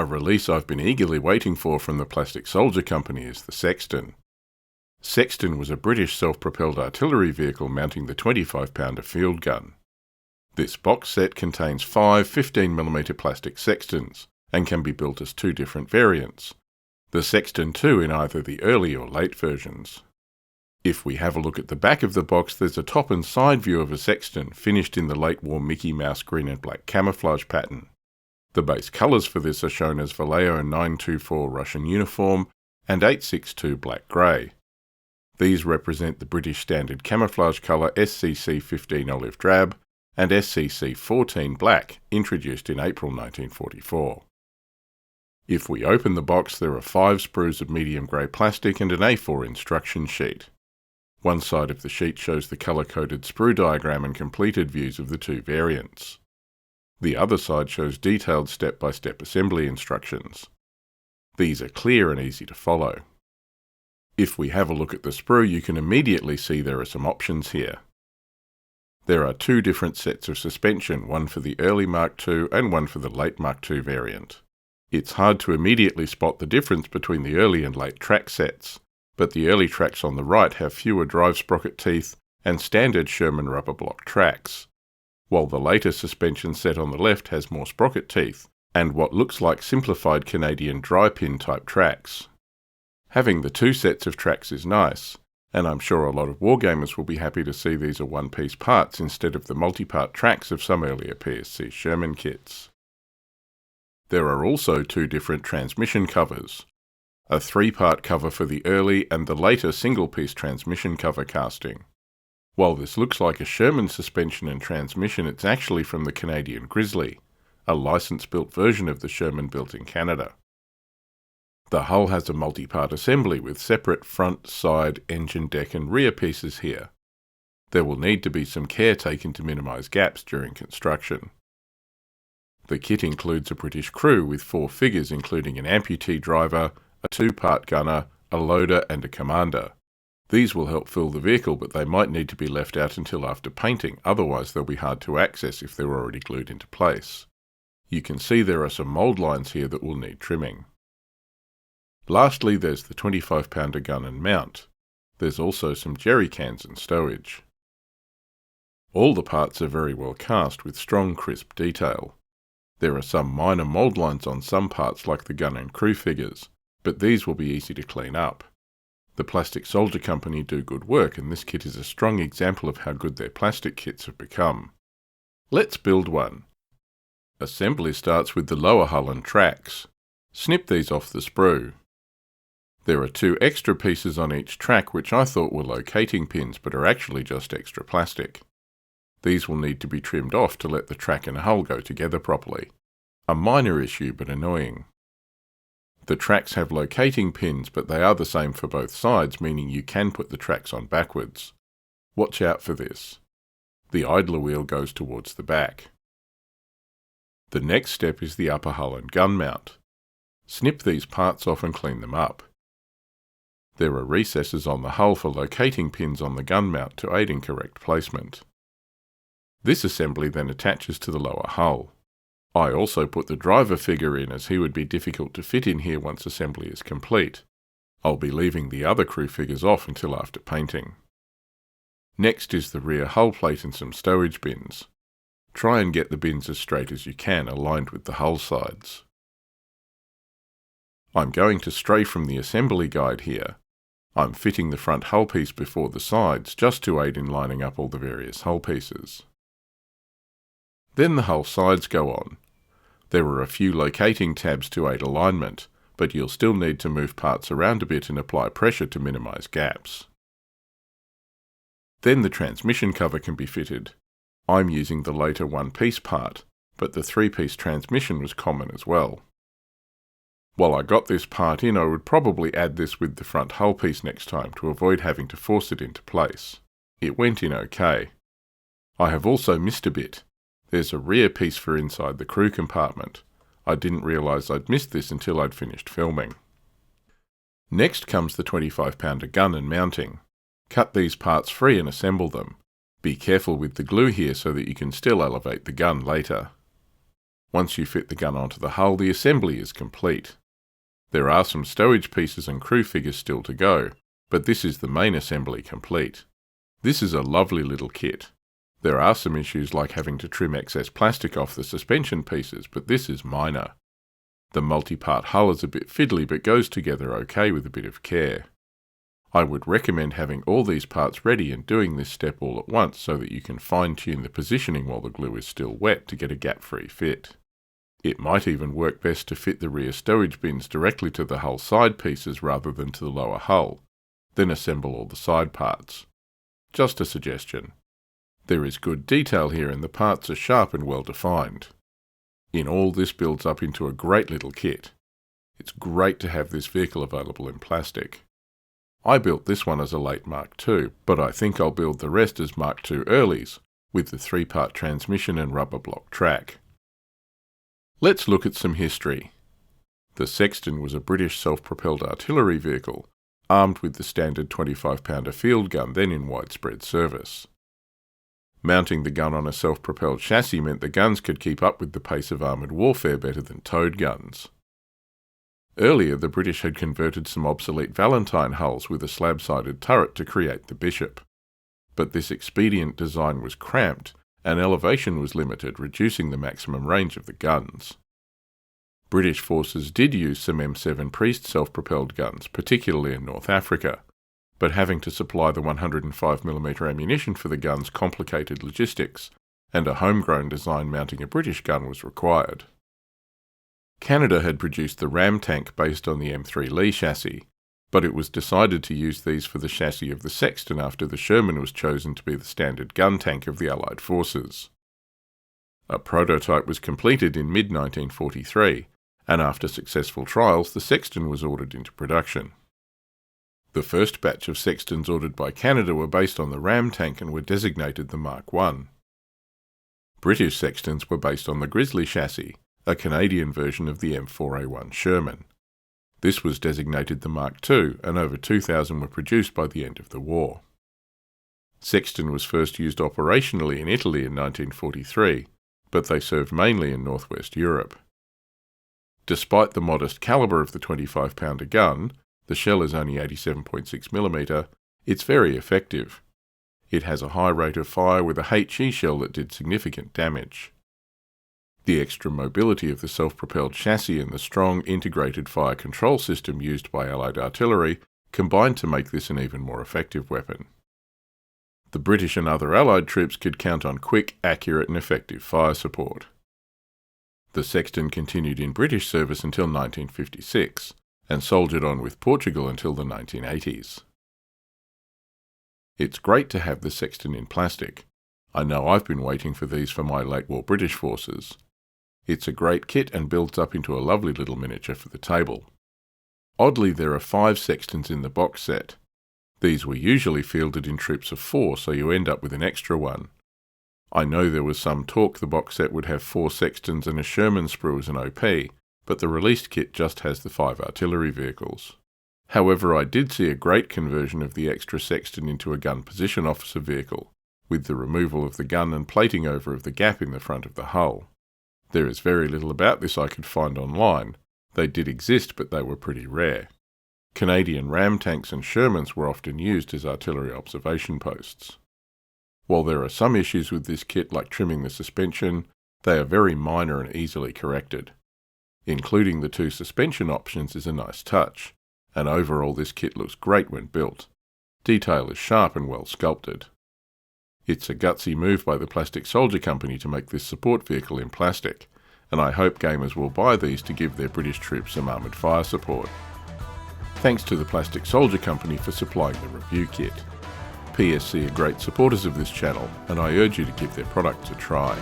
A release I've been eagerly waiting for from the Plastic Soldier Company is the Sexton. Sexton was a British self-propelled artillery vehicle mounting the 25-pounder field gun. This box set contains 5 15mm plastic Sextons and can be built as 2 different variants, the Sexton II in either the early or late versions. If we have a look at the back of the box, there's a top and side view of a Sexton finished in the late war Mickey Mouse green and black camouflage pattern. The base colours for this are shown as Vallejo 924 Russian uniform and 862 black grey. These represent the British standard camouflage colour SCC 15 olive drab and SCC 14 black, introduced in April 1944. If we open the box, there are 5 sprues of medium grey plastic and an A4 instruction sheet. One side of the sheet shows the colour-coded sprue diagram and completed views of the 2 variants. The other side shows detailed step-by-step assembly instructions. These are clear and easy to follow. If we have a look at the sprue, you can immediately see there are some options here. There are 2 different sets of suspension, one for the early Mark II and one for the late Mark II variant. It's hard to immediately spot the difference between the early and late track sets, but the early tracks on the right have fewer drive sprocket teeth and standard Sherman rubber block tracks, while the later suspension set on the left has more sprocket teeth and what looks like simplified Canadian dry pin type tracks. Having the 2 sets of tracks is nice, and I'm sure a lot of wargamers will be happy to see these are one-piece parts instead of the multi-part tracks of some earlier PSC Sherman kits. There are also 2 different transmission covers, a 3-part cover for the early and the later single-piece transmission cover casting. While this looks like a Sherman suspension and transmission, it's actually from the Canadian Grizzly, a license-built version of the Sherman built in Canada. The hull has a multi-part assembly with separate front, side, engine deck and rear pieces here. There will need to be some care taken to minimise gaps during construction. The kit includes a British crew with 4 figures including an amputee driver, a 2-part gunner, a loader and a commander. These will help fill the vehicle, but they might need to be left out until after painting, otherwise they'll be hard to access if they're already glued into place. You can see there are some mould lines here that will need trimming. Lastly, there's the 25-pounder gun and mount. There's also some jerry cans and stowage. All the parts are very well cast with strong, crisp detail. There are some minor mould lines on some parts like the gun and crew figures, but these will be easy to clean up. The Plastic Soldier Company do good work, and this kit is a strong example of how good their plastic kits have become. Let's build one. Assembly starts with the lower hull and tracks. Snip these off the sprue. There are 2 extra pieces on each track which I thought were locating pins but are actually just extra plastic. These will need to be trimmed off to let the track and hull go together properly. A minor issue but annoying. The tracks have locating pins, but they are the same for both sides, meaning you can put the tracks on backwards. Watch out for this. The idler wheel goes towards the back. The next step is the upper hull and gun mount. Snip these parts off and clean them up. There are recesses on the hull for locating pins on the gun mount to aid in correct placement. This assembly then attaches to the lower hull. I also put the driver figure in as he would be difficult to fit in here once assembly is complete. I'll be leaving the other crew figures off until after painting. Next is the rear hull plate and some stowage bins. Try and get the bins as straight as you can, aligned with the hull sides. I'm going to stray from the assembly guide here. I'm fitting the front hull piece before the sides, just to aid in lining up all the various hull pieces. Then the hull sides go on. There are a few locating tabs to aid alignment, but you'll still need to move parts around a bit and apply pressure to minimise gaps. Then the transmission cover can be fitted. I'm using the later 1-piece part, but the 3-piece transmission was common as well. While I got this part in, I would probably add this with the front hull piece next time to avoid having to force it into place. It went in okay. I have also missed a bit. There's a rear piece for inside the crew compartment. I didn't realise I'd missed this until I'd finished filming. Next comes the 25-pounder gun and mounting. Cut these parts free and assemble them. Be careful with the glue here so that you can still elevate the gun later. Once you fit the gun onto the hull, the assembly is complete. There are some stowage pieces and crew figures still to go, but this is the main assembly complete. This is a lovely little kit. There are some issues like having to trim excess plastic off the suspension pieces, but this is minor. The multi-part hull is a bit fiddly but goes together okay with a bit of care. I would recommend having all these parts ready and doing this step all at once so that you can fine-tune the positioning while the glue is still wet to get a gap-free fit. It might even work best to fit the rear stowage bins directly to the hull side pieces rather than to the lower hull, then assemble all the side parts. Just a suggestion. There is good detail here and the parts are sharp and well defined. In all, this builds up into a great little kit. It's great to have this vehicle available in plastic. I built this one as a late Mark II, but I think I'll build the rest as Mark II earlies, with the 3-part transmission and rubber block track. Let's look at some history. The Sexton was a British self-propelled artillery vehicle, armed with the standard 25-pounder field gun then in widespread service. Mounting the gun on a self-propelled chassis meant the guns could keep up with the pace of armoured warfare better than towed guns. Earlier, the British had converted some obsolete Valentine hulls with a slab-sided turret to create the Bishop. But this expedient design was cramped, and elevation was limited, reducing the maximum range of the guns. British forces did use some M7 Priest self-propelled guns, particularly in North Africa, but having to supply the 105mm ammunition for the guns complicated logistics, and a homegrown design mounting a British gun was required. Canada had produced the Ram tank based on the M3 Lee chassis, but it was decided to use these for the chassis of the Sexton after the Sherman was chosen to be the standard gun tank of the Allied forces. A prototype was completed in mid-1943, and after successful trials the Sexton was ordered into production. The first batch of Sextons ordered by Canada were based on the Ram tank and were designated the Mark I. British Sextons were based on the Grizzly chassis, a Canadian version of the M4A1 Sherman. This was designated the Mark II, and over 2,000 were produced by the end of the war. Sexton was first used operationally in Italy in 1943, but they served mainly in northwest Europe. Despite the modest calibre of the 25-pounder gun, the shell is only 87.6mm, it's very effective. It has a high rate of fire with a HE shell that did significant damage. The extra mobility of the self-propelled chassis and the strong integrated fire control system used by Allied artillery combined to make this an even more effective weapon. The British and other Allied troops could count on quick, accurate and effective fire support. The Sexton continued in British service until 1956, and soldiered on with Portugal until the 1980s. It's great to have the Sexton in plastic. I know I've been waiting for these for my late war British forces. It's a great kit and builds up into a lovely little miniature for the table. Oddly, there are 5 Sextons in the box set. These were usually fielded in troops of 4, so you end up with an extra one. I know there was some talk the box set would have 4 Sextons and a Sherman sprue as an OP, but the released kit just has the 5 artillery vehicles. However, I did see a great conversion of the extra Sexton into a gun position officer vehicle, with the removal of the gun and plating over of the gap in the front of the hull. There is very little about this I could find online. They did exist, but they were pretty rare. Canadian Ram tanks and Shermans were often used as artillery observation posts. While there are some issues with this kit like trimming the suspension, they are very minor and easily corrected. Including the 2 suspension options is a nice touch, and overall this kit looks great when built. Detail is sharp and well sculpted. It's a gutsy move by the Plastic Soldier Company to make this support vehicle in plastic, and I hope gamers will buy these to give their British troops some armoured fire support. Thanks to the Plastic Soldier Company for supplying the review kit. PSC are great supporters of this channel, and I urge you to give their products a try.